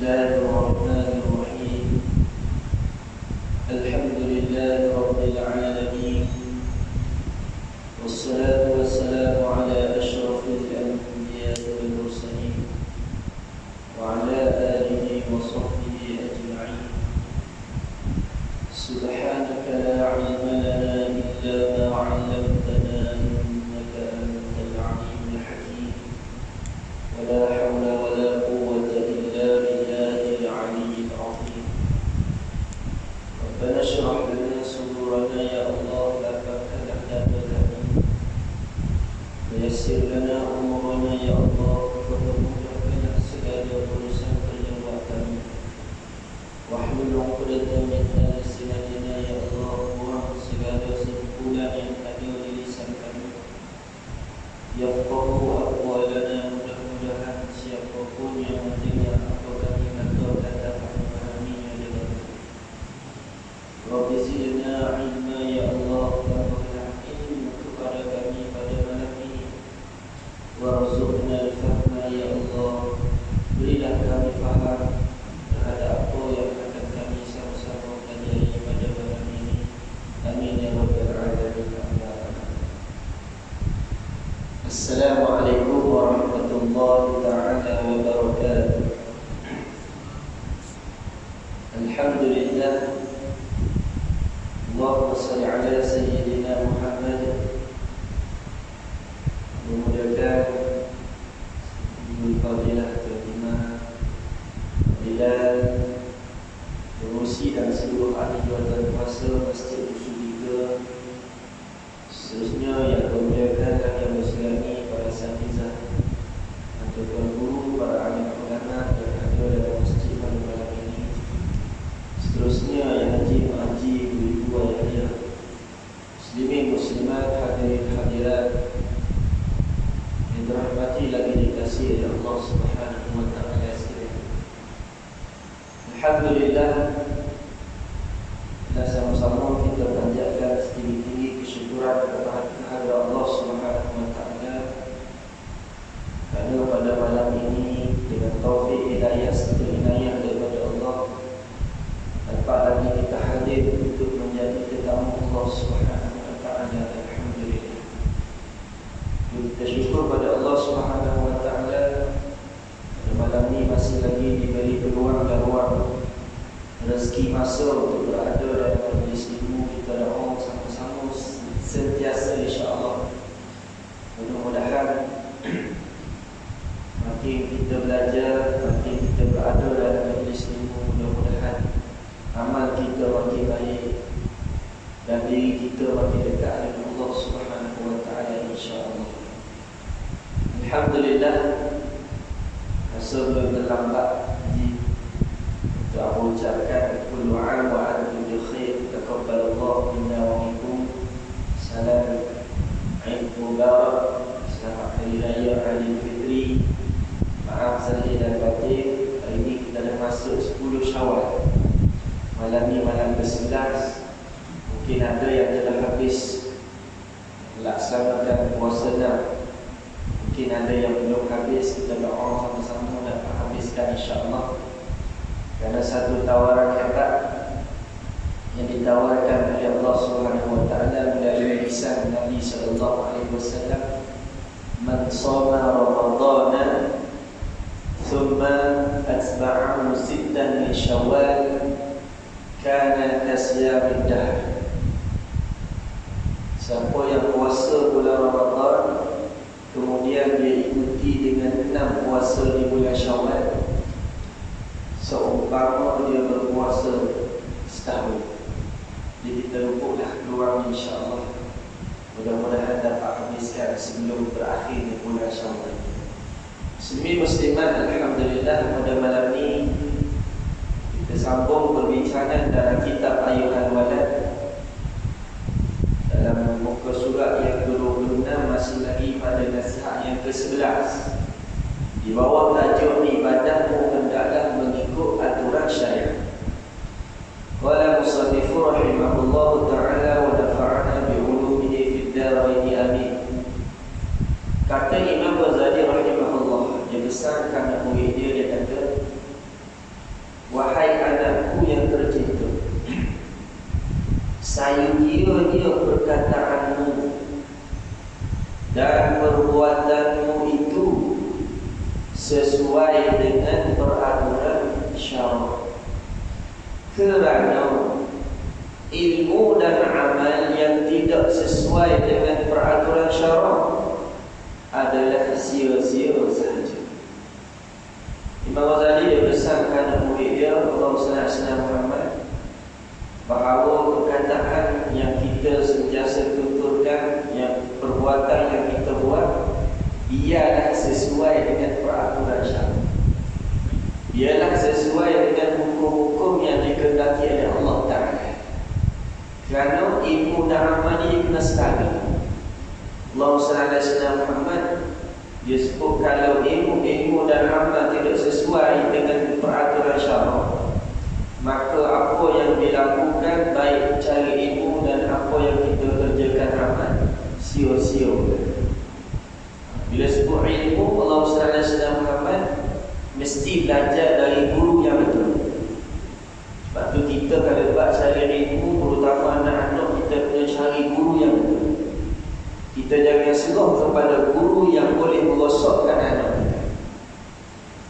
الله الرحمن الرحيم. الحمد لله رب العالمين، والصلاة والسلام على أشرف الأنبياء والمرسلين وعلى آله وصحبه أجمعين. سبحانك لا علم لنا إلا ما علمتنا إنك أنت العليم الحكيم. ولا حول ولا قوة إلا بالله العلي العظيم. ربنا اشرح لنا صدورنا يا الله، لا تفتح لنا ويسر لنا أمورنا يا الله، وتمنحنا segala urusan perbuatan. Wahlul 'uqdatam min lisanina ya Allah, buang segala sempurna yang ada di lisan kami. Yafqahu aqwalana, mudah-mudahan siapapun yang mendengar apa kami katakan dapat memahaminya dengan Rabbi zidna ilma ya Allah, tambahlah ilmu kepada kami pada malam ini. Warzuqna al-fahma ya Allah, berilah kami faham terhadap apa yang akan kami sama-sama pelajari pada malam ini. Amin ya rabbal alamin. Assalamualaikum warahmatullahi ta'ala wabarakatuh. Alhamdulillah, Allahumma salli ala sayyidina Muhammad. Memudahkan Fadilah Terima Bilal Pengurusi dan seluruh ahli jawatan kuasa Masjid Usul 3, seterusnya yang memuliakan dan yang berselami para asatizah atau para guru, para alim ulama yang ada dalam masjid pada malam ini, seterusnya yang haji mengaji, ibu-ibu ayah-ayah, muslimin muslimat, hadirin hadirat yang dirahmati lagi dikasihi oleh Allah Subhanahu wa taala sekalian. Alhamdulillah, dan sama-sama kita panjatkan setinggi-tinggi kesyukuran kepada Allah Subhanahu wa taala kerana pada malam ini dengan taufik hidayah serta inayah daripada Allah dapat lagi kita hadir untuk menjadi tetamu Allah Subhanahu wa taala. Alhamdulillah, kita syukur pada Allah Subhanahu wa taala pada malam ini masih lagi diberi peluang dan ruang rezeki masa untuk berada dalam majlis ilmu. Kita doa sama-sama sentiasa insya-Allah. Mudah-mudahan makin kita belajar, makin kita berada dalam majlis ilmu, mudah-mudahan amal kita makin baik dan diri kita makin dekat dengan Allah Subhanahu wa taala insya-Allah. Alhamdulillah, rasa belum terlambat aku ucapkan kullu 'am wa antum bi khair, taqabbalallahu minna wa minkum. Salam Eid Mubarak, selamat hari raya Aidil Fitri. Maaf zahir dan batin, hari ini kita dah masuk 10 Syawal. Malam ni malam ke-11. Mungkin ada yang telah habis melaksanakan puasa dah. Mungkin ada yang belum habis. Kita doa sama-sama dapat habiskan insya-Allah. Karena satu tawaran hebat yang ditawarkan oleh Allah Subhanahu wa taala melalui lisan Nabi sallallahu alaihi wasallam, man shoma ramadhana thumma atba'ahu sittan min syawal kana kasiyamid dahr. Siapa yang puasa bulan Ramadan kemudian dia ikuti dengan 6 puasa di bulan Syawal, seumpama dia berpuasa setahun. Jadi terluputlah peluang insya-Allah. Mudah-mudahan dapat habiskan sebelum berakhirnya bulan Syawal. Muslimin muslimat, alhamdulillah, pada malam ini kita sambung perbincangan dalam kitab Ayuhal Walad, dalam muka surat yang ke-26, masih lagi pada nasihat yang ke-11 di bawah tajuk ibadahmu hendaklah mengikut aturan syariat. Qala musannifu rahimahullahu ta'ala wa nafa'ana bi ulumihi fid darain amin. Kata Imam Ghazali rahimahullah, dia besarkan murid dia kata sekiranya perkataanmu dan perbuatanmu itu sesuai dengan peraturan syarak. Kerana ilmu dan amal yang tidak sesuai dengan peraturan syarak adalah sia-sia sahaja. Imam Ghazali dia pesankan murid dia, Allahumma salli ala Muhammad, bahawa perkataan yang kita sentiasa tuturkan, yang perbuatan yang kita buat, ialah sesuai dengan peraturan syarak. Ialah sesuai dengan hukum-hukum yang dikehendaki oleh Allah Ta'ala. Kerana ilmu dan amal ini kena sekali. Allahumma salli ala Muhammad, dia sebut kalau ilmu dan amal tidak sesuai dengan peraturan syarak, maka apa yang dilakukan, baik cari ilmu dan apa yang kita kerjakan amal, sia-sia. Bila sebut ilmu, Allahumma salli ala Muhammad, mesti belajar dari guru yang betul. Sebab tu kita kalau buat cari ilmu, terutama anak-anak, kita kena cari guru yang betul. Kita jangan serah kepada guru yang boleh merosakkan anak kita.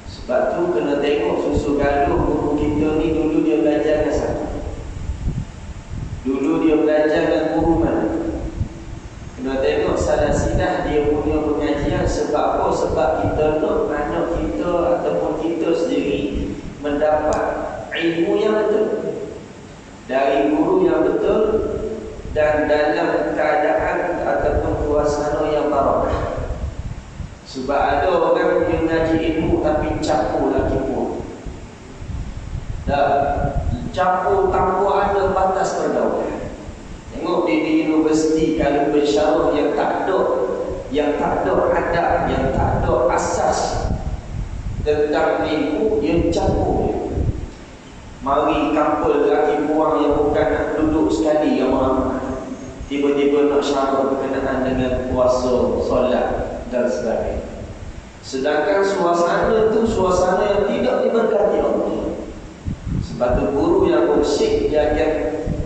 Sebab tu kena tengok susu gaduh guru kita ni dulu dia belajar dengan siapa. Dulu dia belajar dengan guru mana. Kena tengok salah silah dia punya pengajian. Sebab apa? Sebab kita nak anak kita ataupun kita sendiri mendapat ilmu yang betul dari guru yang betul dan dalam keadaan ataupun suasana yang barakah. Sebab ada orang yang ngaji ilmu tapi campur lagi pun. Dah campur tanpa ada batas pergaulan. Tengok di universiti kalau bersyarah yang tak ada adab, yang tak ada asas tentang ilmu, dia campur. Mari kampul lelaki buang yang bukan nak duduk sekali yang ramai, tiba-tiba nak syarah berkenaan dengan puasa, solat dan sebagainya. Sedangkan suasana itu suasana yang tidak diberkati Allah. Sebab tu guru yang mursyid dia akan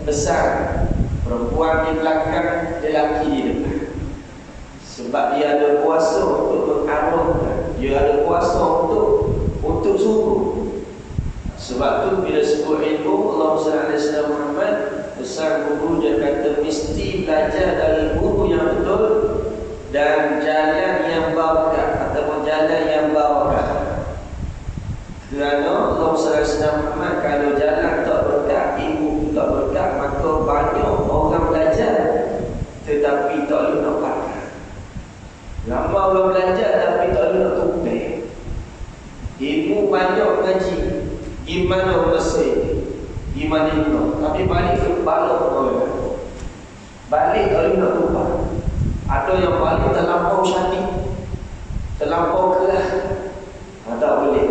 besar, perempuan di belakang, lelaki di depan. Sebab dia ada kuasa untuk mengarahkan, dia ada kuasa untuk suruh. Sebab tu bila sebut ilmu, Allahumma salli ala Muhammad, besar guru dia kata mesti belajar dari guru yang betul dan jalan yang barakah ataupun jalan yang barakah. Kerana Allahumma salli ala Muhammad, kalau jalan tak berkah, ilmu tak berkah, maka banyak orang belajar tetapi tak boleh nak pakai. Ramai orang belajar tapi tak boleh nak tumpah. Ilmu banyak ngaji, gimana bersih, gimana itu, tapi balik ke balok orang. Balik kalau nak tumpah. Ada yang balik terlampau syadid, terlampau keras, tak boleh.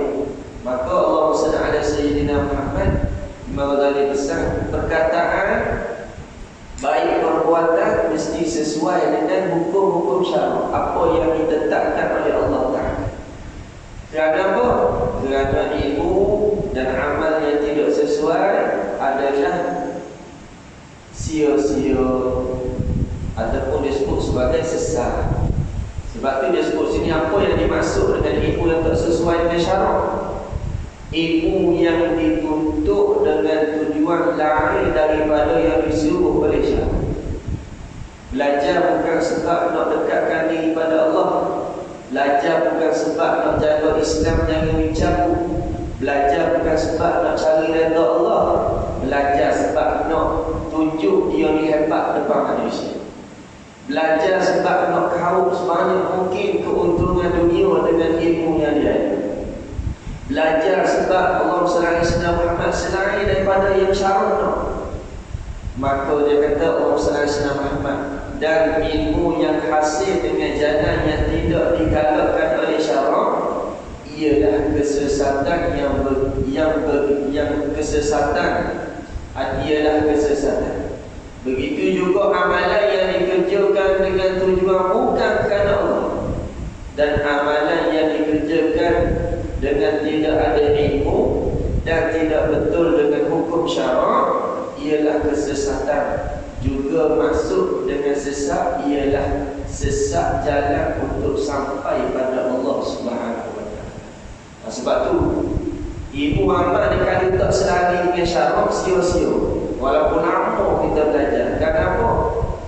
Maka Allah salli ala Sayyidina Muhammad, Imam Ghazali pesan, perkataan baik perbuatan mesti sesuai dengan hukum-hukum syarak, apa yang ditetapkan oleh Allah Ta'ala. Kerana apa? Kerana ilmu dan amal yang tidak sesuai adalah sia-sia ataupun disebut sebagai sesat. Sebab tu dia sebut sini apa yang dimaksud dengan ilmu yang tak sesuai dengan syarak. Ilmu yang dituntut dengan tujuan lain daripada yang disuruh oleh syarak. Belajar bukan sebab nak dekatkan diri pada Allah. Belajar bukan sebab nak jaga Islam yang dicabut. Belajar bukan sebab nak cari redha Allah. Belajar sebab nak tunjuk dia ni hebat depan manusia. Belajar sebab nak kau sebanyak mungkin keuntungan dunia dengan ilmu yang dia ada. Belajar sebab Allah SWT selain daripada yang syarat nak. Maka dia kata Allah SWT Muhammad, dan ilmu yang hasil dengan jalan yang tidak digalakkan oleh syarak ialah kesesatan kesesatan. Begitu juga amalan yang dikerjakan dengan tujuan bukan kerana Allah, dan amalan yang dikerjakan dengan tidak ada ilmu dan tidak betul dengan hukum syarak ialah kesesatan juga. juga masuk dengan sesat ialah sesat jalan untuk sampai pada Allah Subhanahu wa taala. Sebab tu ilmu amal ni kalau tak selari dengan syarak sia-sia. Walaupun apa kita belajar. Kenapa?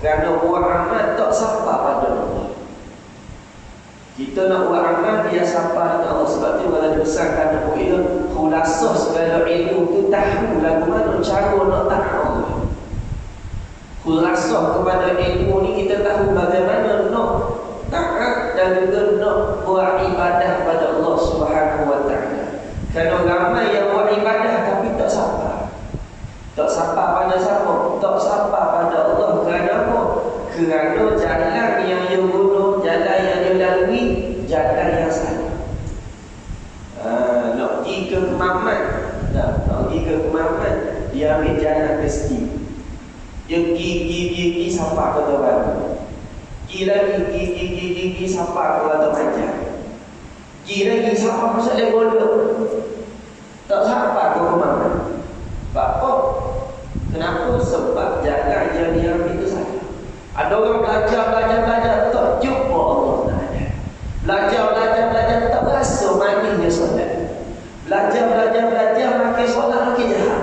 Kerana buat amal tak sampai pada Allah. Kita nak buat amal dia sampai dengan Allah. Sebab tu kalau dibesarkan nak buat ilmu, khulasah segala ilmu tu tahu lagu mana cara nak tahu Allah. Khulasah kepada ilmu ni kita tahu bagaimana nak taat dan juga nak buat ibadah pada Allah Subhanahu wa taala. Kerana ramai yang buat ibadah tapi tak sampai. Tak sampai pada siapa? Tak sampai pada Allah. Kerana apa? Kerana jalan yang dia guna, jalan yang dia lalui, jalan yang salah. Nak pergi ke kemaman, nak pergi ke kemaman, dia ambil jalan mesti. Dia pergi sampai ke Kota Baru. Pergi lagi, sampai ke Kota Panjang. Pergi lagi sampai masuk Legolok. Tak sampai ke kemaman. Sebab apa? Kenapa? Sebab jalan yang dia ambil itu salah. Ada orang belajar tak jumpa Allah Ta'ala. Belajar tak rasa manisnya solat. Belajar makin solat makin jahat.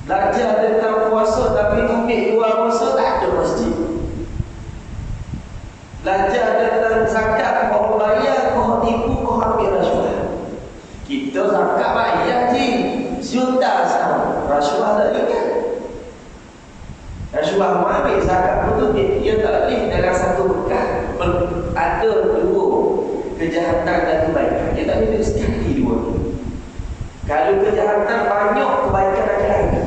Belajar tentang puasa tapi tumbik luar puasa tak ada masjid. Belajar tentang zakat, kau bayar, kau tipu, kau ambil rasuah. Kita zakat bayar je, juta sama, rasuah tak ingat. Rasuah ambil zakat betul dia tak boleh dalam satu bekas ada dua kejahatan dan kebaikan. Dia tak boleh sekali dua. Kalau kejahatan banyak, kebaikan akan lagi.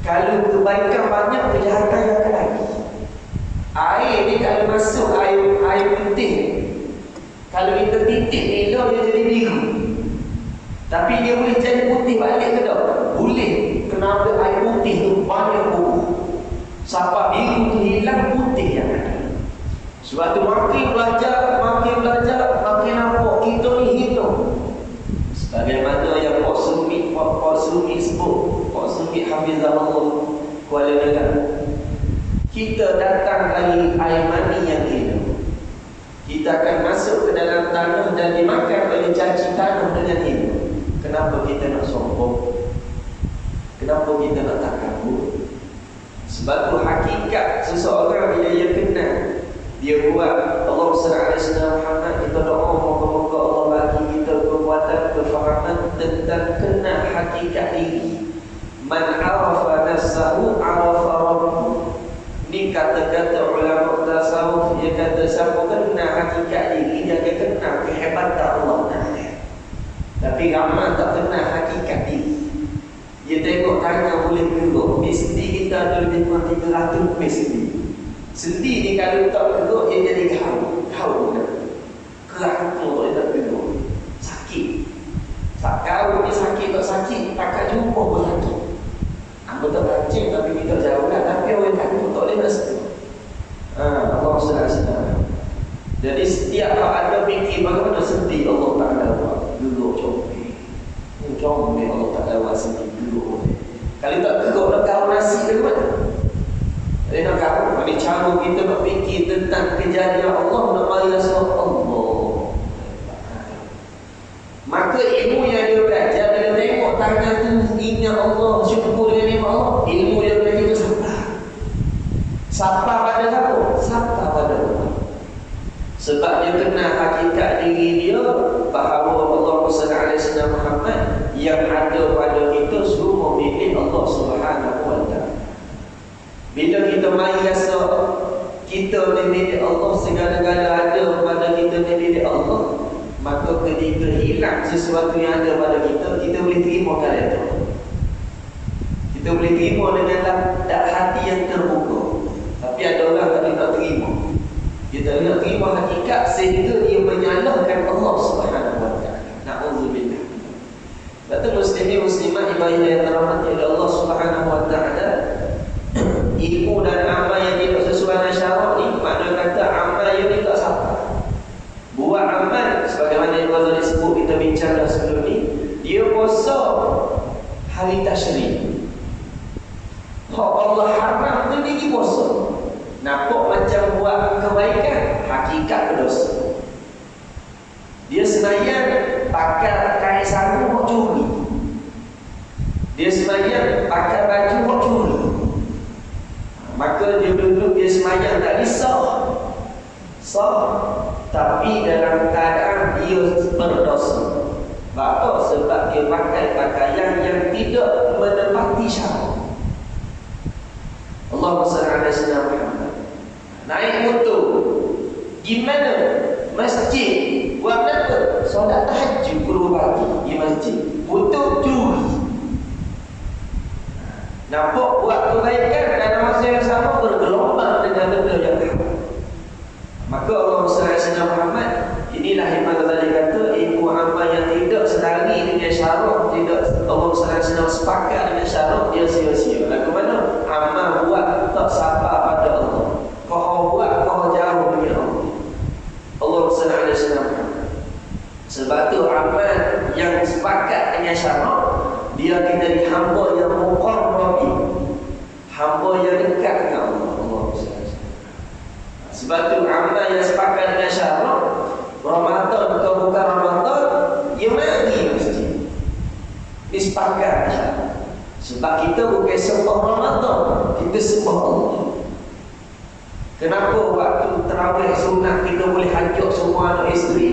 Kalau kebaikan banyak, kejahatan akan lagi. Air ni kalau masuk air putih, kalau kita titik elok dia jadi biru. Tapi dia boleh jadi putih balik ke tak? Boleh. Kenapa air putih tu banyak bubuk? Sampai biru tu hilang, putih yang ada. Sebab tu makin belajar, makin nampak kita ni hidup. Sebagaimana yang Pak Sumi sebut, Pak Sumi Hafizahullah Kuala Negara. Kita datang dari air mani yang hidup. Kita akan masuk ke dalam tanah dan dimakan oleh cacing tanah dengan hidup. Kenapa kita nak sombong? Kenapa kita nak takabur? Sebab tu hakikat seseorang bila dia kenal, dia buat Allah SWT Muhammad, kita doa moga-moga Allah bagi kita kekuatan, kefahaman tentang kenal hakikat diri. Man arafa nafsahu arafa rabbuhu. Ni kata-kata ulama tasawuf, dia kata siapa kenal hakikat diri, dia akan kenal kehebatan Allah Ta'ala. Tapi ramai tak kenal hakikat diri. Dia tengok tangan boleh gerak, mesti kita ada lebih kurang 300 mesti. Sendi ni kalau tak gerak, dia jadi kau kerangkul tak nak gerak. Sakit. Tak kau ni sakit tak sakit, takkan jumpa pun sakit. Apa tak kancing tapi kita jauh lah. Tapi orang takut tak boleh nak sedih. Allah SWT. Jadi setiap ada fikir bagaimana sedih Allah Ta'ala buat. Gerak comel. Comel Allah Ta'ala buat sedih. Kalau tak tegak nak kau nasi ke mana? Jadi nak kau, ini cara kita nak fikir tentang kejadian Allah, nak mari rasa Allah. Maka ilmu yang dia belajar, bila tengok tangan tu ingat Allah, syukur dengan nikmat Allah, ilmu yang dia belajar itu sampai pada siapa? Sampai pada Allah. Sebab dia kenal hakikat diri dia bahawa Allah SWT Muhammad yang ada pada kita semua milik Allah Subhanahu wa taala. Bila kita mari rasa kita ni milik Allah, segala-gala ada pada kita ni milik Allah, maka ketika hilang sesuatu yang ada pada kita, kita boleh terima kala itu. Kita boleh terima dengan hati yang terbuka. Tapi ada orang tak nak terima. Dia tak nak terima hakikat sehingga dia menyalahkan Allah Subhanahu wa taala. Na'udzubillah. Betul muslimin muslimat ibadah yang dirahmati oleh Allah Subhanahu wa taala. Ilmu dan amal yang tidak sesuai dengan syarak ni, makna kata amal yang tidak sah. Buat amal sebagaimana yang Allah disebut kita bincang sebelum ni, dia puasa hari tasyrik. Hak Allah haram tu ni nampak macam buat kebaikan, hakikat berdosa. Dia sembahyang pakai kain sarung buat curi. Dia sembahyang pakai baju buat curi. Maka dia duduk dia sembahyang tak risau. Tapi dalam keadaan dia berdosa. Sebab sebab dia pakai pakaian yang tidak menepati syarat. Allahumma salli ala sayyidina Muhammad. Naik motor. Gimana? Masjid. Buat apa? Solat tahajud puluh pagi di masjid. Motor curi. Nampak buat kebaikan dalam masa yang sama bergelombang dengan benda yang haram. Maka Allah SWT Muhammad, inilah Imam Ghazali kata, ilmu amal yang tidak selari dengan syarat, tidak Allah SWT sepakat dengan syarat, dia sia-sia. Lagu mana? Amal buat tak sabar pada Allah. Kau buat, kau jauh dengan Allah. Allah SWT Muhammad. Sebab tu amal yang sepakat dengan syarat, dia kita di hamba yang muqarrabi, hamba yang dekat dengan Allah. Sebab tu amal yang sepakat dengan syarat, Ramadan ke bukan Ramadan, dia mari mesti disepakat syarat. Sebab kita bukan sembah Ramadan, kita sembah Allah. Kenapa waktu tarawih sunat kita boleh hajat semua anak isteri,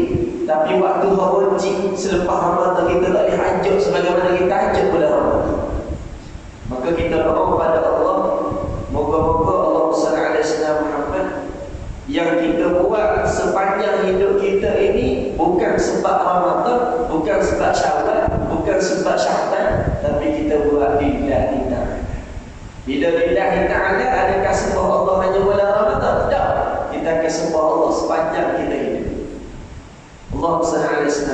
tapi waktu wajib selepas Ramadan kita tak boleh hajat sebagaimana kita hajat pada Ramadan? Maka kita doa pada Allah, moga-moga Allah SWT Muhammad yang kita buat sepanjang hidup kita ini bukan sebab Ramadan, bukan sebab Syawal, bukan sebab Sya'ban, tapi kita buat lillahi ta'ala. Bila lillahi ta'ala, adakah sembah Allah hanya bulan Ramadan? Tak. Kita akan sembah Allah sepanjang kita hidup. Allah SWT.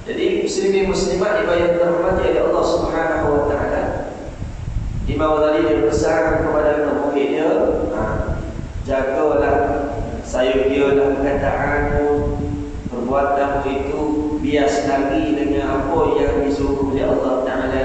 Jadi muslimin muslimat ibadah terhormati oleh Allah Subhanahu wa taala. Imam Ghazali dia pesan kepada murid dia, jagalah, sayang-sayanglah perkataanmu, perbuatanmu itu bias lagi dengan apa yang disuruh oleh Allah Ta'ala.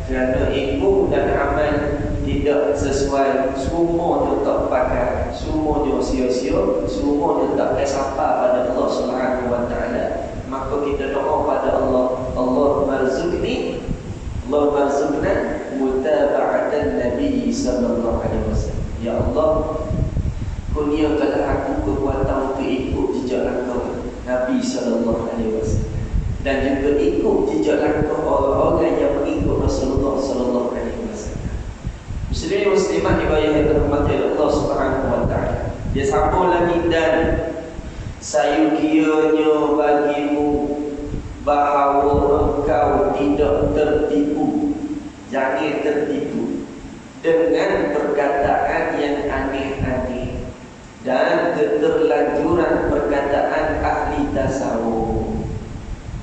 Kerana ilmu dan amal tidak sesuai, semuanya tak pakai, semuanya sia-sia, semuanya tak sampai pada Allah Subhanahu wa taala. Maka kita doa pada Allah, Allahumma rzuqni, Allahumma rzuqna mutaba'atan Nabi sallallahu alaihi wasallam. Ya Allah, kurniakanlah aku kekuatan untuk ikut jejak langkah Nabi sallallahu alaihi wasallam, dan juga ikut jejak langkah orang-orang yang mengikut Rasulullah sallallahu alaihi wasallam. Muslimin muslimat ibadah yang terhormati Allah Subhanahu wa taala. Dia sambung lagi, dan sayukianya bagimu bahawa engkau tidak tertipu, jangan tertipu dengan perkataan yang aneh-aneh dan keterlanjuran perkataan ahli tasawuf.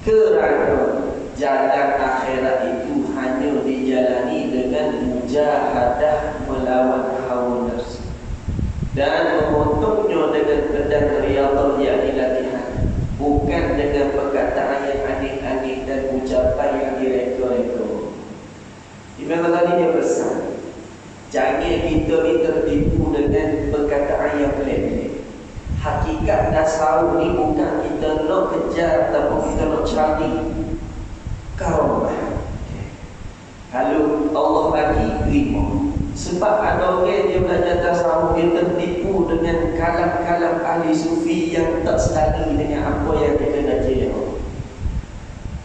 Kerana jalan akhirat itu hanya dijalani dengan mujahadah melawan hawa nafsu, dan memotongnya dengan pedang riyadhah yang dilatihan, bukan dengan perkataan yang aneh-aneh dan ucapan yang direka-reka. Imam Ghazali dia pesan, jangan kita ni tertipu dengan perkataan yang pelik-pelik. Hakikat tasawuf ni bukan kita nak kejar, tapi kita nak cari karamah. Kalau Allah bagi, terima. Sebab ada orang dia belajar tasawuf, dia tertipu dengan kalam-kalam ahli sufi yang tak selari dengan apa yang dia kena jauh.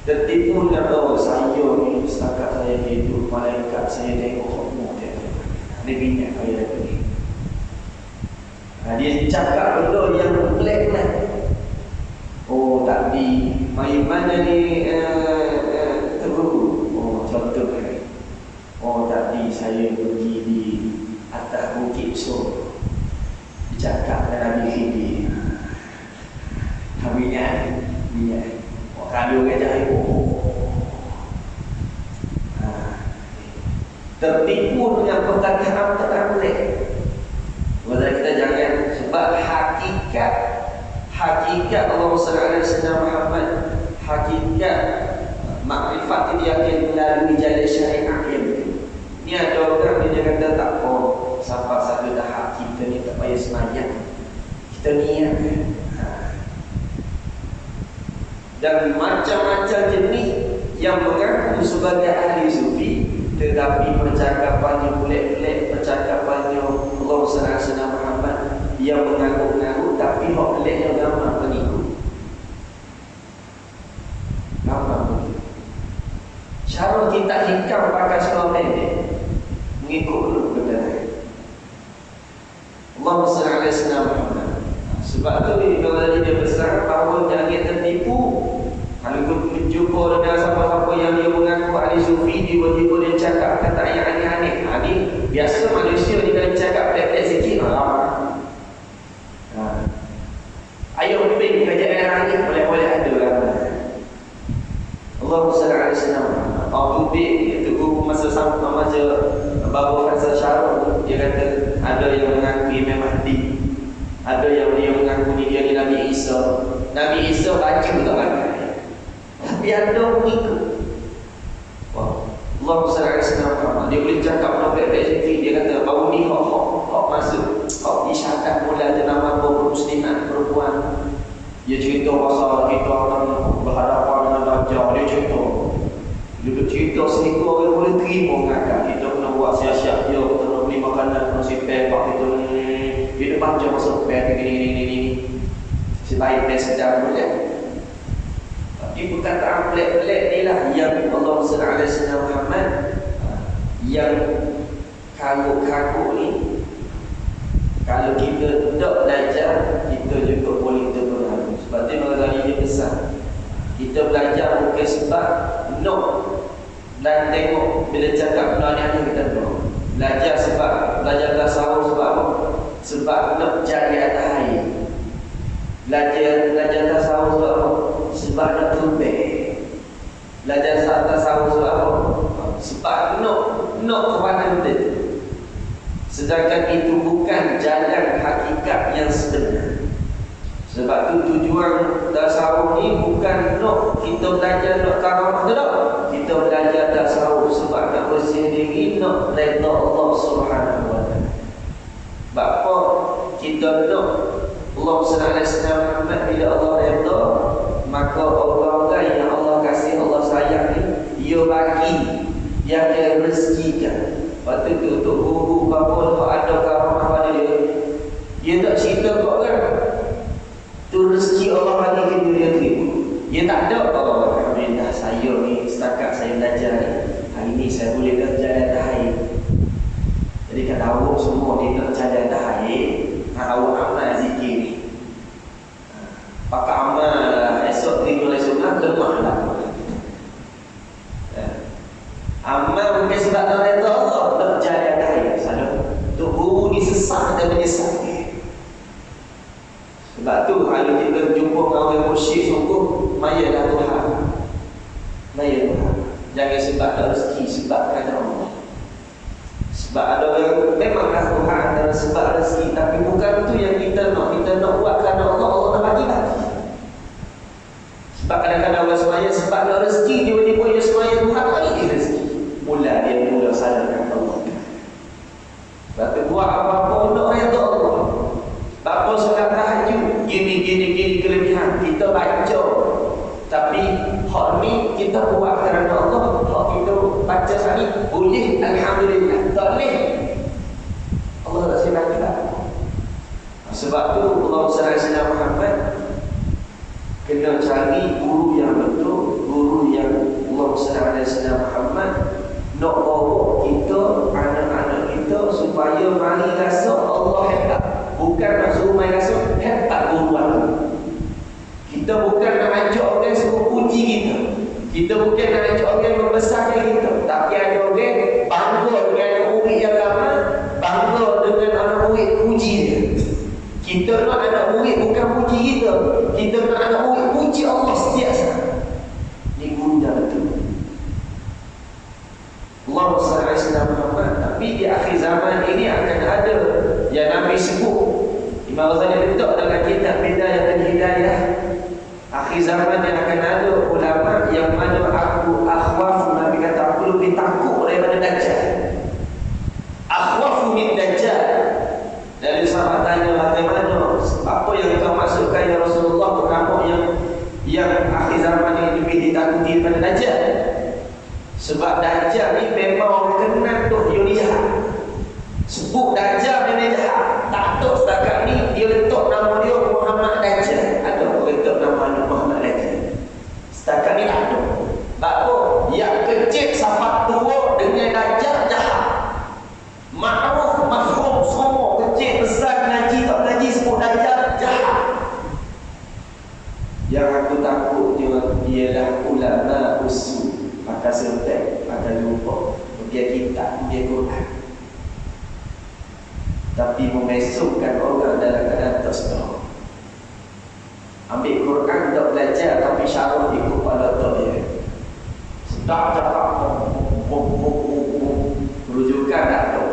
Tertipu dengan saya ni, setakat saya hidup, malaikat saya tengok semua dia. Dia minyak saya ni. Dia cakap benda yang pelik-pelik. Oh, tadi mai mana ni terguru. Oh, contoh ni. Oh, tadi saya pergi di atas bukit so. Bercakap dengan Nabi Khidir. Minyak. Oh, kalau kata tertipu dengan perkataan terang-terang. Maka kita jangan, sebab hakikat Allah SWT Muhammad, hakikat makrifat itu akan melalui jalan syariat yang ini. Ada orang dia kata tak apa, sampai satu tahap kita semayang, kita niat. Dan macam-macam jenis yang mengaku sebagai ahli sufi, tetapi percakapannya pelik-pelik, percakapannya Allah Sallallahu Muhammad yang mengaku-ngaku, tapi hak peliknya gampang pengikut. Gampang pengikut. Cara kita hikam pakai seluar pendek, mengikut dulu benda. Allah Sallallahu Muhammad. Sebab tu kalau dia besar, bahawa jangan tertipu. Kalau kita jumpa dengan siapa-siapa yang dia mengaku ahli sufi, tiba-tiba dia cakap kata yang aneh-aneh. Ini biasa manusia ni kalau cakap pelik-pelik sikit, ayo ping kejadian ni boleh-boleh ada lah. Allah Sallallahu Abu Dik itu guru masa sama masa bawa fasa syarah, dia kata ada yang mengaku Imam Mahdi, ada yang dia mengaku dia ni Nabi Isa. Nabi Isa baca tak pakai, tapi ada pengikut. Wah, Allah Sallallahu dia boleh cakap pelik-pelik sikit. Dia kata bau ni hok masuk, hok disyarat mula ada nama muslimat perempuan. Dia cerita pasal kita akan berhadapan dengan Dajjal. Dia cerita sehingga orang boleh terima mengangkat. Kita kena buat siap-siap dia, kita kena beli makanan, kena sipir, kita dia baca masuk pek gini. Sebaik dia sedang boleh. Tapi perkataan pelik-pelik ni lah yang Allah Sallallahu Muhammad yang kaguk-kaguk ni, kalau kita tak belajar, kita juga boleh terpengaruh. Sebab tu orang dia besar. Kita belajar bukan sebab nak dan tengok bila cakap benda ni kita nak. Belajar sebab belajar tasawuf sebab apa? Sebab nak cari atas air. Belajar tasawuf sebab apa? Sebab nak turbek. Belajar tasawuf sebab apa? Sebab nak kepada betul. Sedangkan itu bukan jalan hakikat yang sebenar. Sebab tu tujuan tasawuf ni bukan nak kita belajar nak karamah tak. Kita belajar tasawuf sebab nak bersih diri, nak redha Allah Subhanahu wa taala. Bapa kita nak Allah Sallallahu Muhammad, bila Allah redha, maka orang yang Allah kasih, Allah sayang ni, dia bagi, dia akan rezekikan. Lepas tu untuk guru bapa kalau ada karamah pada dia tak cerita kat orang. Tu rezeki Allah bagi kita, dia terima. Dia tak ada alhamdulillah saya ni setakat saya belajar ni, hari ni saya boleh berjalan atas air. Jadi kalau awak semua dia nak berjalan atas air, awak amal zikir ni, pakai amal esok terima oleh sunnah, lemah lah. Amal bukan sebab nak redha Allah, nak berjalan atas air. Salah tu guru ni sesat dan menyesat. Sebab tu kalau kita jumpa dengan orang musyrik, sungguh mayalah Tuhan. Maya Tuhan. Jangan sebab ada rezeki, sebab kerana Allah. Sebab ada orang memanglah Tuhan ada sebab rezeki, tapi bukan tu yang kita nak. Kita nak buat kerana Allah, Allah nak bagi. Sebab kadang-kadang orang semaya sebab ada rezeki, tiba-tiba dia semaya Tuhan bagi dia rezeki. Dia sadarkan Allah. Sebab tu buat apa-apa untuk redha Allah. Bapa solat tahajud, gini kelebihan kita baca, tapi hak ni kita buat kerana Allah. Hak kita baca sekali boleh, alhamdulillah. Tak boleh, Allah tak siap kita. Sebab tu Allah Sallallahu Muhammad kena cari guru yang betul, guru yang Allah Sallallahu Muhammad nak bawa kita, anak-anak kita supaya mari rasa Allah hebat. Bukan nak suruh main rasa hebat guruan. Kita bukan nak ajak orang suruh puji kita. Kita bukan nak ajak orang membesarkan kita. Tapi ada orang bangga dengan anak murid yang lama, bangga dengan anak murid puji dia. Kita nak anak murid bukan puji kita. Kita nak anak murid puji Allah setiap saat. Ini guru dah betul. Allah Sallallahu Muhammad. Tapi di akhir zaman ini akan ada yang Nabi sebut. Imam Ghazali letak dalam kitab Bidayatul Hidayah. Akhir zaman yang akan ada ulama yang mana aku akhwafu, Nabi kata aku lebih takut daripada Dajjal. Akhwafu min Dajjal. Dari sahabat tanya tapi memesukkan orang dalam keadaan tersedar. Ambil Quran tak belajar tapi syarah ikut pada tak dia. Sedap cakap rujukan tak tahu.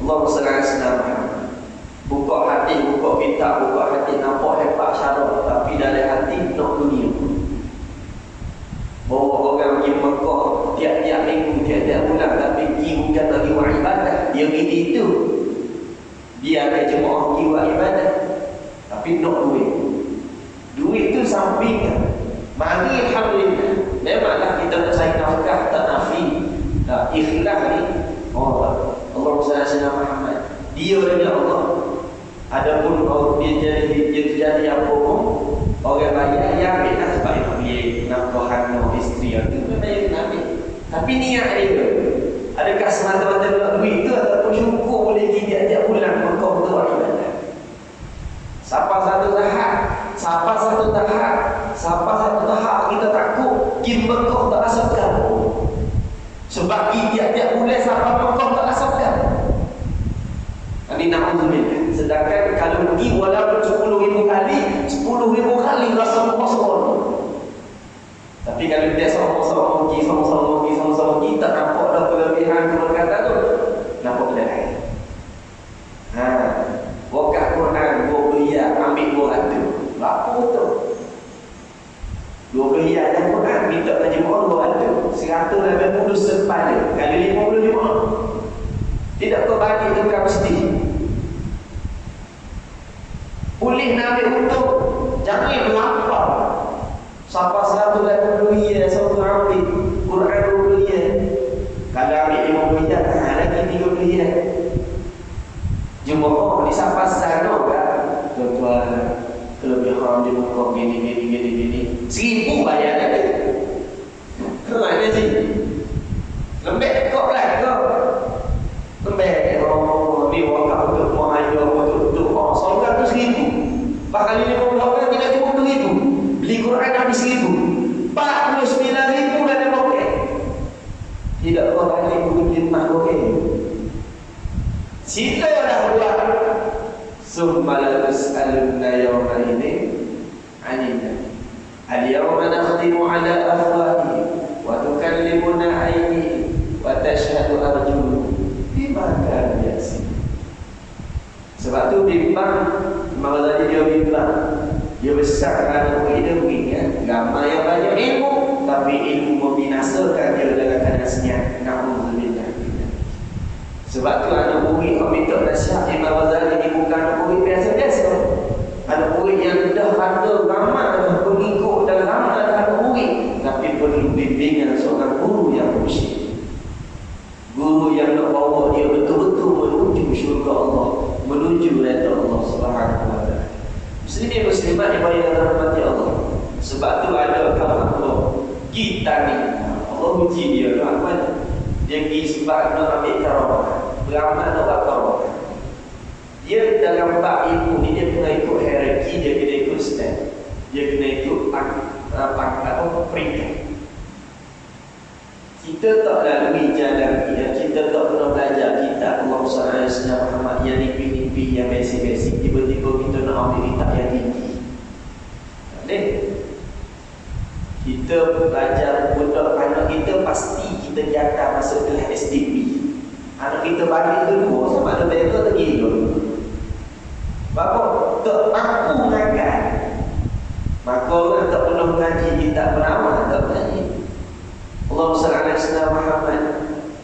Allah SWT buka hati, buka kitab, buka hati, nampak hebat syarah, tapi dari hati nak dunia. Bawa orang pergi Mekah tiap-tiap minggu, tiap-tiap bulan, tapi pergi bukan bagi buat ibadah. Dia pergi itu biarkan jemaah pergi buat ibadah, tapi nak duit. Duit tu sampingan. Mari alhamdulillah. Memanglah kita nak cari nafkah, tak nafi. Ikhlas ni Allah SWT Muhammad dia dengan Allah. Adapun kalau dia jadi apa pun orang bayar yang ambil lah sebab nak beli nafkahan isteri itu memang dia nak ambil. Tapi niat dia adakah semata-mata nak duit ke ataupun syukur boleh tiap-tiap bulan Mekah untuk ibadah. Siapa satu tahap kita takut pergi Mekah tak asapkan. Sebab tiap-tiap bulan sampai Mekah tak asapkan. Ini na'udzubillah. Sedangkan kalau pergi walaupun 10,000 kali, 10,000 kali rasa kosong. Tapi kalau dia sama-sama pergi, tak nampak dah kelebihan keberkatan tu. Nampak dah. Wakaf Quran 20 riyal, ambil 200. Berapa tu? 20 riyal dan Quran, minta jemaah 200. 180 sepada. Kali 50 jemaah. Tidak kau bagi tukar mesti. Boleh nak ambil untung. Jangan melapar. Sampai 180 riyal, 1 ambil Quran 20 riyal. Kalau ambil 50 riyal, lagi 30 riyal. Jemaah ni sampai sana kan. Tuan-tuan, kelebihan di Mekah gini. 1,000 bayar lagi. Kenapa sih? Lembek kau lah kau. Lembek ni wakaf untuk muayyah untuk solat tu 1,000. Bahkan 50 orang tidak cukup 1,000. Beli Quran habis 1,000. 49,000 dah ada okey. Tidak kau bagi buku mak okey. Sila dah buat. Summa la tus'alunna yawma idin 'anil al-yawma nakhtimu 'ala afwahihim wa tukallimuna aydihim wa tashhadu arjuluhum bima kanu yaksibun. Sebab tu bimbang, Imam Ghazali dia bimbang. Dia besar kerana dia begini, ramai yang banyak ilmu, tapi ilmu membinasakan dia dalam keadaan senyap. Na'udzubillah. Sebab tu anak murid yang minta nasihat Imam Ghazali ni bukan anak murid biasa-biasa. Anak murid yang dah ada ramai dah pengikut dan ramai dah anak murid, tapi perlu bimbingan seorang guru yang bersih. Guru yang nak bawa dia betul-betul menuju syurga Allah, menuju redha Allah Subhanahu wa taala. Muslimin muslimat yang dirahmati Allah. Sebab tu ada kawan kita ni Allah uji dia apa? Dia pergi sebab nak ambil karamah. Beramal nak buat karamah. Dia dalam bab ilmu ni dia kena ikut hierarki, dia kena ikut step. Dia kena ikut peringkat. Kita tak lalui jalan dia, kita tak pernah belajar kitab Allah SWT Muhammad yang nipi-nipi, yang basic-basic. Tiba-tiba kita nak ambil kitab yang tinggi. Tak. Kita belajar budak anak kita pasti kita jatah masuk kelas SDP. Anak kita balik dulu sama ada beza tergila. Bapa tak mampu mengajar. Maka orang tak pernah mengaji kitab beramal, tak mengaji. Allah SWT Muhammad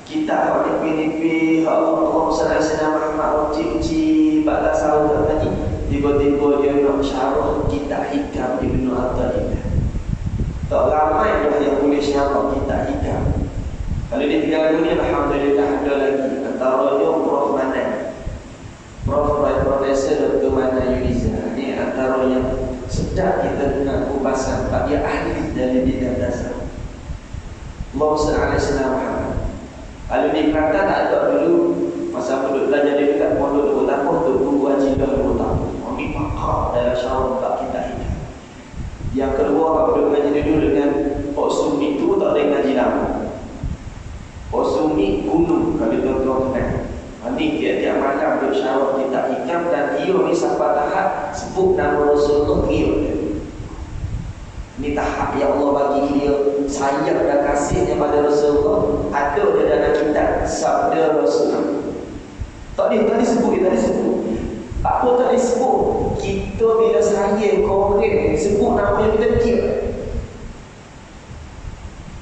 kitab yang nipi-nipi, Allah SWT Muhammad uji-uji 14 tahun tak mengaji. Tiba-tiba dia nak syarah kitab hikam Ibnu Athaillah. Tak ramai dah yang boleh syarah kitab hikam. Kalau dia tinggal dunia, alhamdulillah ada lagi. Antaranya Prof. Manan, Profesor Dr. Manan Yuniza. Ini antara yang sedap kita dengar kupasan, sebab dia ahli dari bidang dasar. Allah SWT Muhammad. Kalau di Kelantan tak ada dulu, masa duduk belajar dia dekat pondok dulu tahun tu, guru ajidah dulu tahun. Ambil pakar dalam syarah tak kitab hikam. Yang kedua, kalau duduk mengaji dulu dengan Pak Sumi tu tak ada ngaji lama. Pak Sumi gunung, kalau tuan-tuan kenal. Kalau Ni tiap-tiap malam duk syarah kitab hikam dan dia ni sampai tahap sebut nama Rasulullah dia. Ni tahap yang Allah bagi dia sayang dan kasihnya pada Rasulullah. Ada di dalam kitab sabda Rasulullah. Tak disebut. Apa tak disebut? Kita bila sayang korang sebut nama yang kita dia.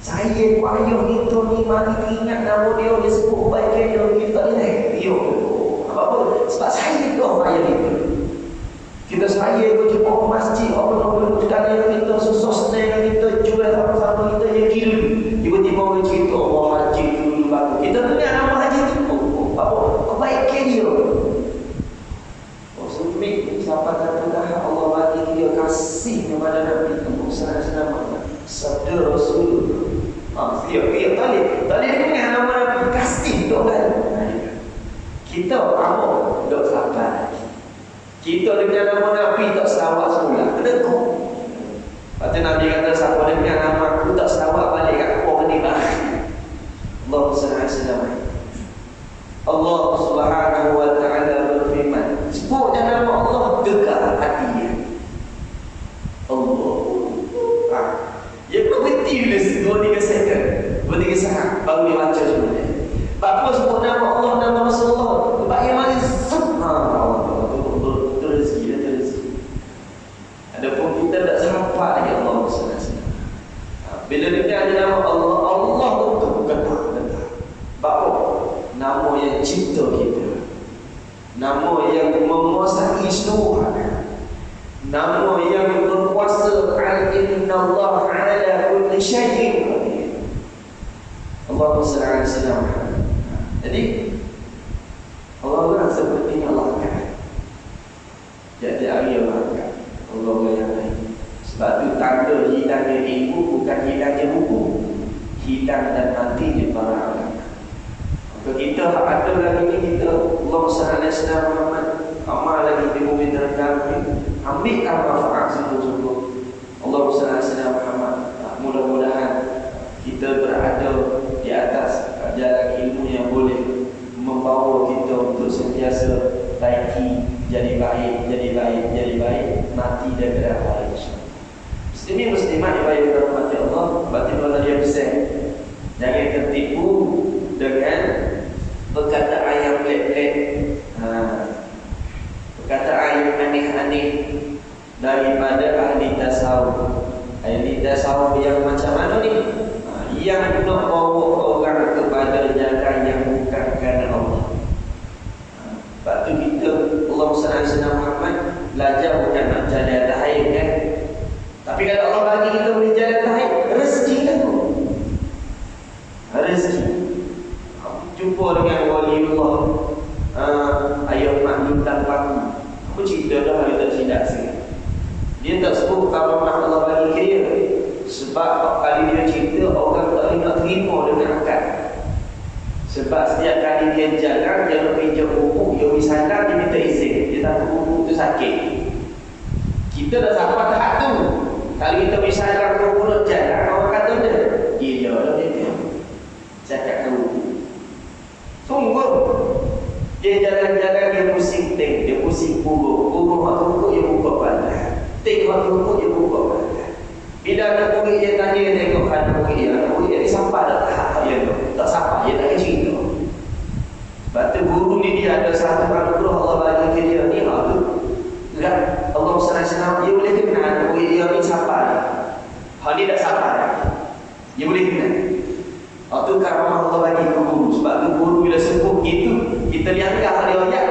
Saya payah kita ni mari ingat nama dia sebut baik dia tak boleh. Apa? Sebab saya tu payah kita. Kita saya tu jumpa masjid apa sekali kita susah senang kita jual sama-sama kita yang kira. Tiba-tiba orang cerita Allah haji dulu bagus. Kita dengar nama haji tu. Apa? Kebaikan dia. Sumit siapa kata Allah bagi dia kasih kepada Nabi Muhammad SAW. Sabda Rasul. Dia tak boleh dengar nama Nabi kasih tu kan. Kita apa? Dok sabar. Kita dengar nama Nabi tak selawat semula. Kedekut. Lepas Nabi kata siapa dengar nama aku tak selawat balik kat orang ni lah. Allah SWT. Allah Subhanahu wa ta'ala berfirman, sebutnya nama Allah dekat hati dia. Allah. Ya kau berhenti bila sebut 2-3 second, 2-3 saat baru dia baca sebenarnya. Apa sebut nama Allah, nama Rasulullah, sebab yang mari betul rezeki. Adapun kita tak sampai lagi Allah SWT. Bila dengar nama Allah, Allah tu kata. Bapa nama yang cipta kita, nama yang menguasai seluruh, nama yang berkuasa. Innallaha ala kulli syai'in qadir. Allahumma shalli ala sayyidina Muhammad. Jadi Allah sepertinya Allah akan jadi hari Allah akan Allah yang lain. Sebab tu tanda hilangnya ilmu bukan hilangnya buku, hilang dan matinya para ulama. Kita ada lagi ni kita Allah SWT Muhammad amal lagi di bumi terendah ambil manfaat sungguh-sungguh Allah SWT Muhammad. Mudah-mudahan kita berada di atas jalan ilmu yang boleh membawa kita untuk sentiasa baiki, jadi baik, mati dan berakhir. Muslimin muslimat yang baik dirahmati Allah. Batin Allah dia pesan, jangan tertipu dengan perkataan yang pelik-pelik, perkataan yang aneh-aneh daripada ahli tasawuf. Ahli tasawuf yang macam mana ni? Yang nak bawa orang kepada jalan yang bukan kerana Allah. Sebab tu kita Allah SWT Muhammad belajar bukan nak jalan tahir kan. Tapi kalau Allah bagi kita boleh jalan tahir, rezeki lah tu. Rezeki. Jumpa dengan waliullah ayat makhluk tanpa aku cerita dah dia tak silap sini. Dia tak sebut karamah Allah bagi dia. Sebab kali dia cerita orang tak boleh nak terima dengan akal. Sebab setiap kali dia jalan, dia nak pinjam buku, dia pergi sana, dia minta izin. Dia takut buku tu sakit. Kita dah sampai tahap tu. Kalau kita pergi sana, buku nak jalan, orang kata dia gila lah dia. Cakap ke buku. Sungguh. Dia jalan-jalan, dia pusing ting, dia pusing buruk. Buruk waktu buku, dia buka pandai. Ting waktu buku, dia buka pandai. Bila anak murid dia tanya, dia tengok anak murid dia sampai dah tahap dia tu. Tak sampai, dia tak cerita. Sebab tu guru ni dia ada satu anugerah Allah bagi ke dia ni. Tu kan Allah SWT dia boleh kenal anak murid dia ni sampai. Hal ni tak sampai. Dia boleh kenal. Tu karamah Allah bagi ke guru. Sebab tu guru bila sebut gitu, kita lihat hal dia ayat,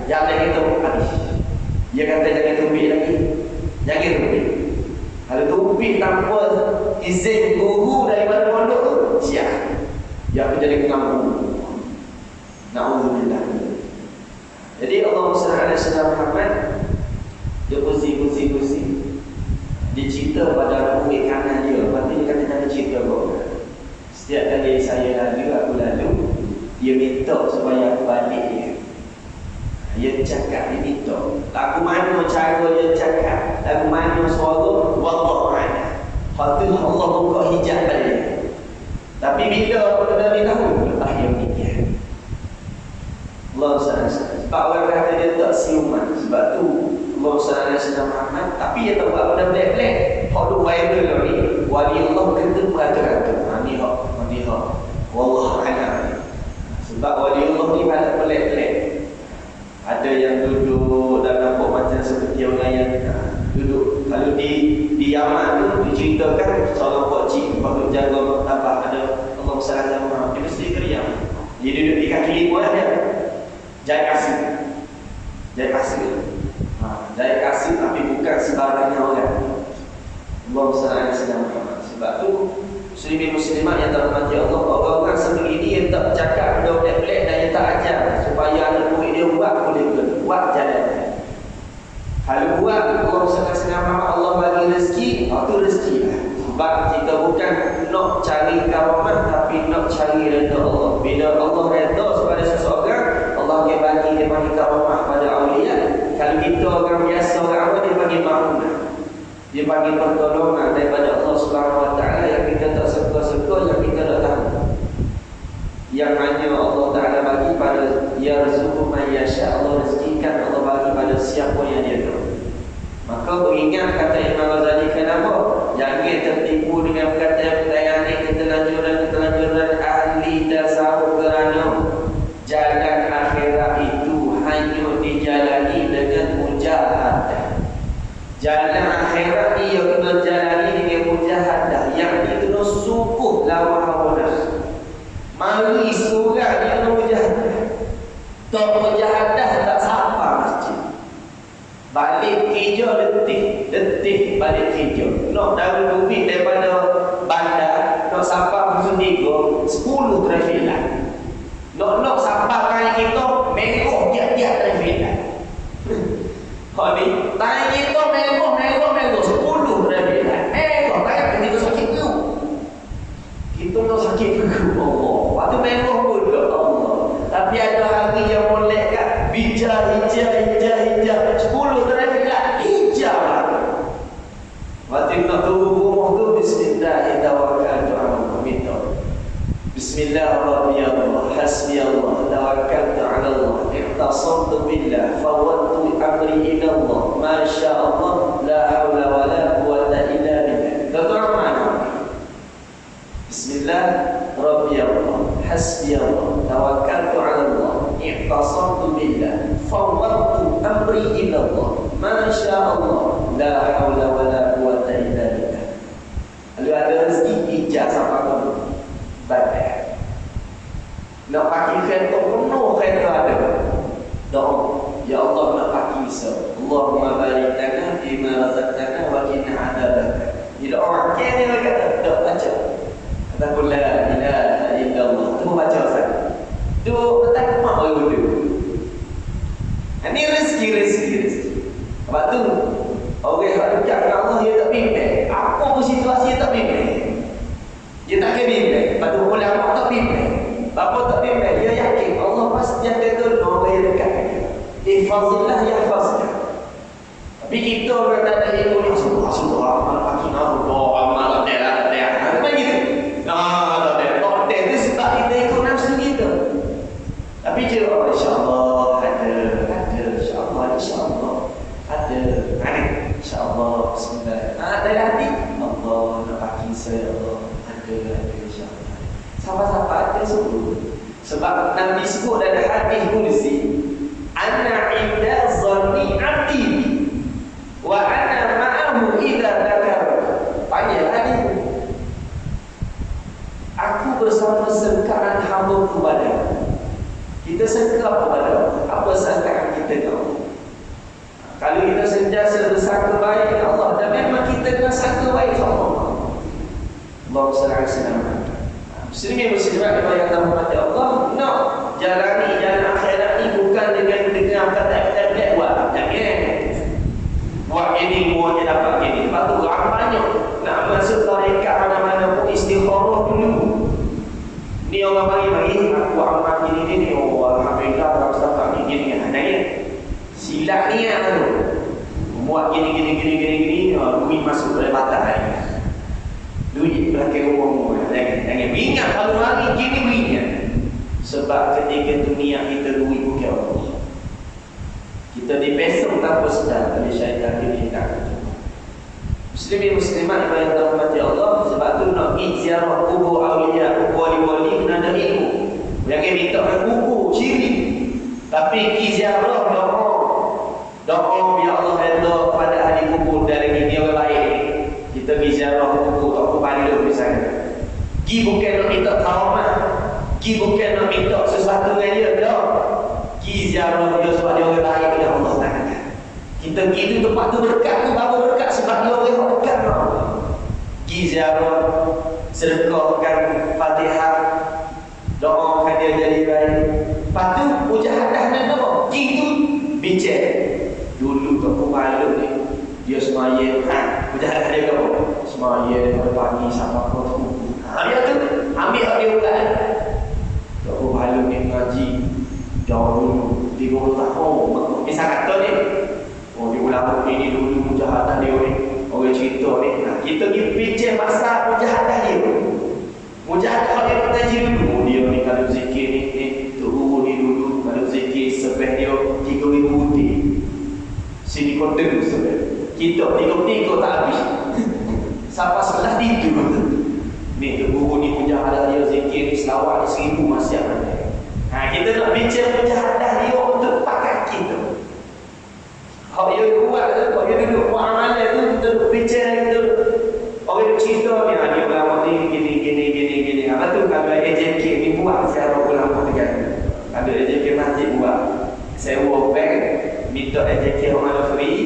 jangan kita habis. Dia kata jangan tumbik lagi. Jangan tumbik. Kalau tumpik tanpa izin guru daripada pondok tu, siap. Dia akan jadi pengampu. Na'udzubillah. Jadi Allah SWT Muhammad dia pusi. Dia cerita pada murid kanan dia. Lepas tu dia kata jangan cerita kau. Setiap kali saya aku lalu, dia minta supaya aku balik dia. Dia cakap, dia minta. Lagu mana cara dia cakap, lagu mana suara, wallah ma'ana. Hati Allah buka hijab pada dia. Tapi bila aku dah tahu, lepas dia menikah. Allah SWT. Sebab orang kata dia tak siuman. Sebab tu Allah SWT Muhammad, tapi dia tak buat benda black-black. Hak tu viral ni. Wali Allah kata beratur-atur. Ni hak. Wallahu'alam. Sebab wali Allah ni pada pelik-pelik. Ada yang duduk dan nampak macam seperti orang yang duduk. Kalau di Yaman tu diceritakan seorang pakcik waktu jaga martabah ada Allah SWT. Dia mesti keriam. Dia duduk di kaki lima dia. Jahit kasih. Jahit kasih tapi bukan sebarangnya orang. Allah SWT. Sebab tu Muslimin Muslimat yang terhormati Allah, orang-orang seperti ini yang tak bercakap benda pelik-pelik dan yang tak ajar supaya anak murid dia buat boleh buat jalan. Kalau buat Allah senang-senang Allah bagi rezeki, itu rezeki lah. Sebab kita bukan nak cari karamat tapi nak cari redha Allah. Bila Allah redha kepada seseorang, Allah akan bagi dia bagi karamat pada awliya. Kalau kita orang biasa orang awam, dia bagi ma'unah. Dia bagi pertolongan daripada Allah SWT yang kita tak suka-suka, yang kita tak tahu. Yang hanya Allah Ta'ala bagi pada yarzuqu man yasha, Allah rezekikan, Allah bagi pada siapa yang dia tahu. Maka beringat kata Imam Ghazali, kenapa? Jangan tertipu dengan perkataan-perkataan ini, ketelanjuran ahli tasawuf, kerana jalan akhirat itu hanya dijalani dengan mujahadah. Jalan akhirat ni yang kena jalani dengan mujahadah, yang dia kena sukuh lawan hawa nafsu. Mari surah dia kena mujahadah. Tak mujahadah tak sampai masjid. Balik kerja letih balik kerja. Nak dalam duit daripada bandar, nak sampai musim 3, 10 trafik light. Nak sampai kali kita merah tiap-tiap trafik light. Hak ni, tanya kita merah 10 trafik light. Tanya kita sakit perut. Kita nak sakit perut Allah. Waktu merah pun dekat Allah. Tapi ada hari yang molek kat hijau 10 trafik light hijau. Waktu nak turun rumah tu, Bismillahirrahmanirrahim. Minta Bismillahirrahmanirrahim. Hasbiyallah, tawakkaltu 'ala Allah, ikhtasamtu billah, fawwadtu amri ila Allah, masya Allah, la haula wala quwwata illa billah. Kata mana? Bismillah, Rabbiyallah, hasbiyallah, tawakkaltu 'ala Allah, ikhtasamtu billah, fawwadtu amri ila Allah, masya Allah, la haula wala quwwata illa billah. Lalu ada rezeki hijau sampai kamu badai. Nak pakai kereta penuh, kereta ada. Doa, ya Allah nak pakai bisa. Allahumma barik lana fima razaqtana wa qina adzabaka. Bila orang kaya dia kata, tak baca. Kata la ilaha illallah. Tu baca Ustaz. Tu betul mak orang tu. Ini rezeki. Sebab tu orang yang dekat dengan Allah dia tak bimbang. Apa pun situasi dia tak bimbang. Dia tak kena bimbang. Lepas tu ulama tak bimbang. Bapa tak bimbang. Dia yakin Allah pasti akan tolong orang yang dekat dengan dia. Ihfazillah yahfazka. Tapi kita orang tak ada ilmu ni, surah amal pagi amal ada. Apa gitu? Tak ada tu sebab kita ikut nafsu kita. Tapi je insya-Allah ada insya-Allah ada. InsyaAllah bismillah. Ada hati Allah nak pakai saya, Allah ada insyaAllah. Siapa-siapa ada sebut. Sebab Nabi sebut dalam hadis kursi, ana inda zanni abdi wa ana ma'ahu idza dzakar. Panjang hadis. Aku bersama sangkaan hamba kepada. Kita sangka kepada apa sangkaan kita tahu. Kalau kita sentiasa bersangka baik dengan Allah, dan memang kita kena sangka baik sama Allah. Allah SWT. Muslimin muslimat yang dirahmati Allah, nak jalani jalan akhirat ni bukan dengan kata-kata buat. Jangan buat ini, buatnya dapat gini. Lepas tu orang banyak nak masuk tarekat mana-mana pun istikharah dulu. Ni orang bagi aku amal gini. Oh alhamdulillah orang dapat gini. Nanya silap niat tu. Buat gini, duit masuk oleh batas. Duit belakang rumah. Jangan ingat kalau hari gini duitnya. Sebab ketika dunia kita duit bukan Kita dipesong tanpa sedar oleh syaitan diri kita. Muslimin muslimat yang dirahmati Allah, sebab tu nak pergi ziarah kubur awliya, kubur wali-wali kena ada ilmu. Jangan minta ke kubur syirik. Tapi pergi ziarah doa biar Allah redha pada ahli kubur dari dia orang lain. Kita pergi ziarah kubur tak kepala misalnya. Pergi bukan nak minta taubat, pergi bukan nak minta sesuatu dengan dia, dah. Pergi ziarah dia sebab dia orang lain dengan Allah Taala. Kita pergi tu tempat tu berkat tu baru berkat sebab dia orang dekat dengan Allah. Pergi ziarah, sedekahkan Fatihah, doakan dia jadi baik. Lepas tu mujahadah dan doa. Pergi tu bincang. Dulu tak kepala ni dia semaya, mujahadah dia apa? Semaya pagi sampai pukul. Dia tu ambil dia ulang. Tak kepala ni ngaji jauh dulu 30 tahun. Misal kata ni, oh dia ulama ni dulu mujahadah dia ni. Orang cerita ni. Kita pergi bincang pasal mujahadah dia. Mujahadah dia mengaji dulu. Dia ni kalau zikir ni Tok Guru ni dulu kalau zikir sebab dia 3,000 putih. Sini konteng sebab kita 3 tak habis. Sampai sebelah tidur. Ni Tok Guru ni mujahadah dia zikir ni selawat ni 1,000 masih ada. Kita nak bincang mujahadah dia untuk pakai kita. Hak dia buat tu, hak dia duduk buat amalan tu, kita duduk bincang kita. Orang cerita ni, dia ulama ni gini. Apa tu kalau AJK ni buat ziarah ulama negara. Kalau AJK masjid buat, sewa bank, minta AJK orang free,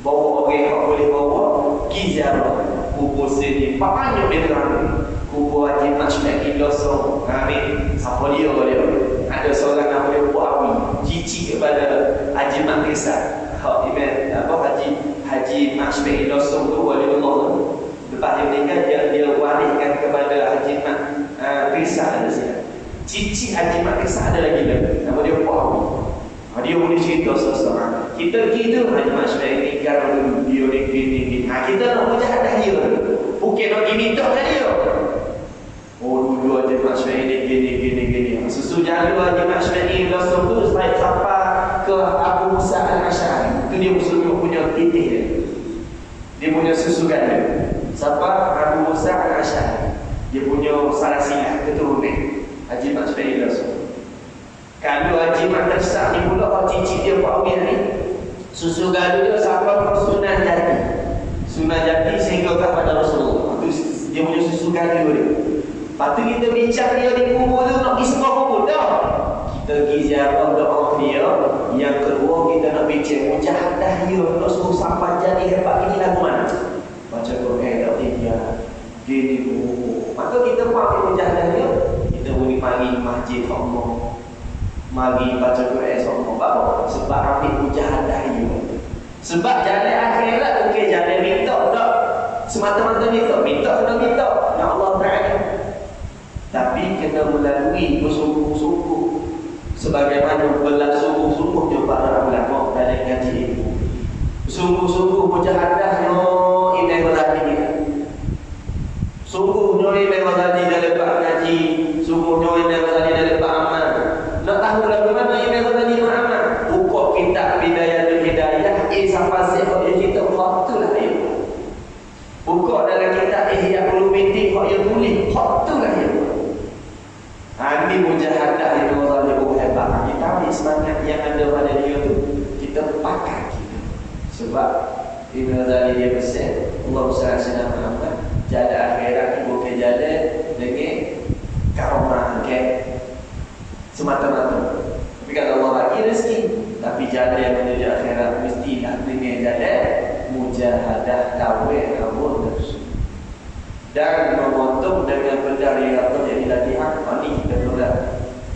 bawa orang yang boleh bawa, pergi ziarah. Kubur sini, banyak dia terang. Kubur Haji Majma'in Losong. Ni, siapa dia? Ada seorang nama dia Puawi, cici kepada Haji Makrisa. Haji Majma'in Losong tu waliullah tu. Lepas dia meninggal, dia wariskan kepada Haji Makrisa ada sini. Cici Haji Makrisa ada lagi nama dia Puawi. Dia boleh cerita seseorang. Kita gitu Haji Majma'in ni kalau dulu dia ni gini. Kita nak mujahadah dia. Bukan nak diminta dengan dia. Oh dulu Haji Majma'in ni gini. Susu jalan Haji Majma'in Losong tu sampai ke Abu Musa Al-Asy'ari. Itu dia musuh punya titih dia. Dia punya susu ganda. Siapa? Abu Musa Al-Asy'ari. Dia punya salasilah keturunan Haji Majma'in Losong. Kalau Haji Makrisa ni pula cici dia Puawi ni, susu ganda dia sampai ke Sunan Jati. Sunan Jati sehingga kepada Rasulullah. Itu dia punya susu ganda dia. Lepas tu kita bincang dia di kubur tu nak pergi sembah kubur dah. Kita pergi ziarah doa dia. Yang kedua kita nak bincang mujahadah dia nak suruh sampai jadi hebat ini lagu mana? Baca Quran tak tiga. Gini kubur. Maka kita pakai mujahadah dia. Kita boleh mari masjid Allah. Mari baca Quran Allah. Apa? Sebab ambil mujahadah dia. Sebab jalan akhirat bukan jalan minta tak. Semata-mata minta kena minta. Ya Allah Ta'ala. Tapi kena melalui bersungguh-sungguh sebagaimana bersungguh-sungguhnya para ulama dalam ngaji ilmu. Sungguh-sungguh mujahadahnya Imam Ghazali. Sungguhnya Imam Ghazali dalam bab ngaji, sungguhnya Imam Ghazali dalam bab amal. Nak tahu lagu mana Imam Ghazali beramal? Buka kitab Bidayatul Hidayah sampai siapa dia cerita waktulah dia. Buka dalam kitab Ihya Ulumuddin hak yang tulis waktulah dia. Ini mujahadah yang Allah lebih hebat. Kita ambil semangat yang ada pada dia tu, kita pakai kita. Sebab Ibn Ghazali dia pesan Allah SWT Muhammad jalan akhirat ni bukan jalan dengan karomah ke semata-mata. Tapi kalau Allah bagi rezeki, tapi jalan yang menuju akhirat mestilah dengan jalan mujahadah tawih Allah nafsu dan memotong dengan berdari atau jadi latihan. Ini kita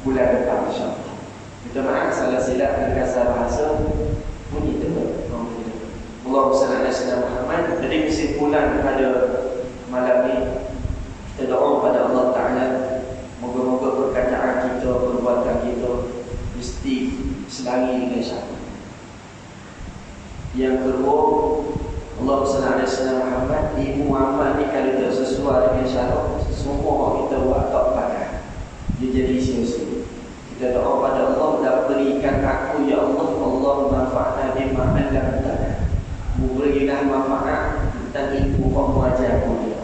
bulan depan insyaAllah. Kita maaf salah silap dan kasar bahasa bunyi tu. Allahumma salli ala sayyidina Muhammad. Jadi kesimpulan pada malam ni, kita doa pada Allah Ta'ala, moga-moga perkataan kita, perbuatan kita mesti selari dengan syarat. Yang kedua, Allahumma salli ala sayyidina Muhammad. Ilmu amal ni kalau tak sesuai dengan syarat, semua kita buat tak pakai, dia jadi sia-sia. Kita doa pada Allah dan berikan aku ya Allah, Allah manfaat berilah manfaat tentang ibu kau mengajar aku dia.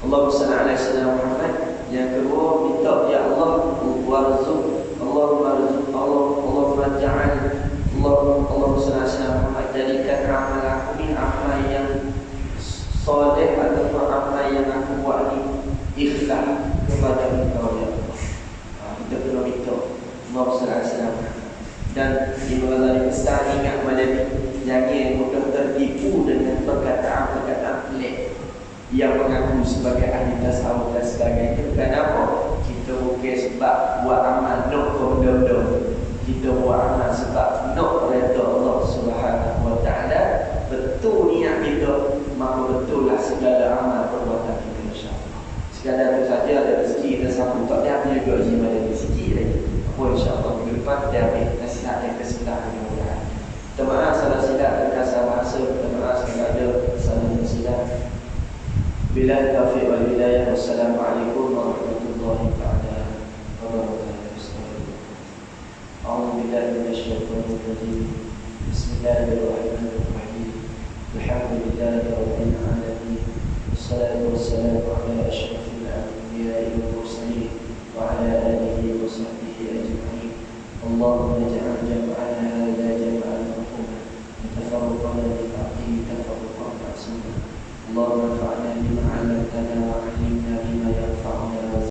Allahumma salli ala sayyidina Muhammad. Yang kedua, minta ya Allah warzuq, Allahumma warzuq, Allahumma ja'al, Allahumma salli ala sayyidina Muhammad, jadikan amal aku ni amal yang soleh ataupun amal yang aku buat ni ikhlas kepada Engkau ya Allah. Kita kena minta Allahumma salli ala sayyidina Muhammad. Dan Ibnu Ghazali besar ingat malam ni, jangan mudah tertipu dengan perkataan-perkataan pelik yang mengaku sebagai ahli tasawuf dan sebagainya. Kenapa? Kita bukan sebab buat amal nak benda-benda. Kita buat amal sebab nak redha Allah Subhanahu wa taala. Betul niat kita, maka betullah segala amal perbuatan kita insya-Allah. Sekadar itu saja ada rezeki kita sambung tak ada punya dua jimat lagi sikit lagi. Oh insya-Allah minggu depan dia ambil nasihat yang ke-9 mudah-mudahan. Terima kasih salah silap dan kasar bahasa. Terima kasih kepada salah silap. Bila taufiq wal hidayah. Wassalamualaikum warahmatullahi wabarakatuh. A'udzu billahi minasyaitonir rajim. Bismillahirrahmanirrahim. Alhamdulillahi rabbil alamin. Wassalatu wassalamu ala asyrafil anbiya'i wal mursalin wa ala alihi wa sahbihi ajma'in. Allahumma ij'al jam'ana hadha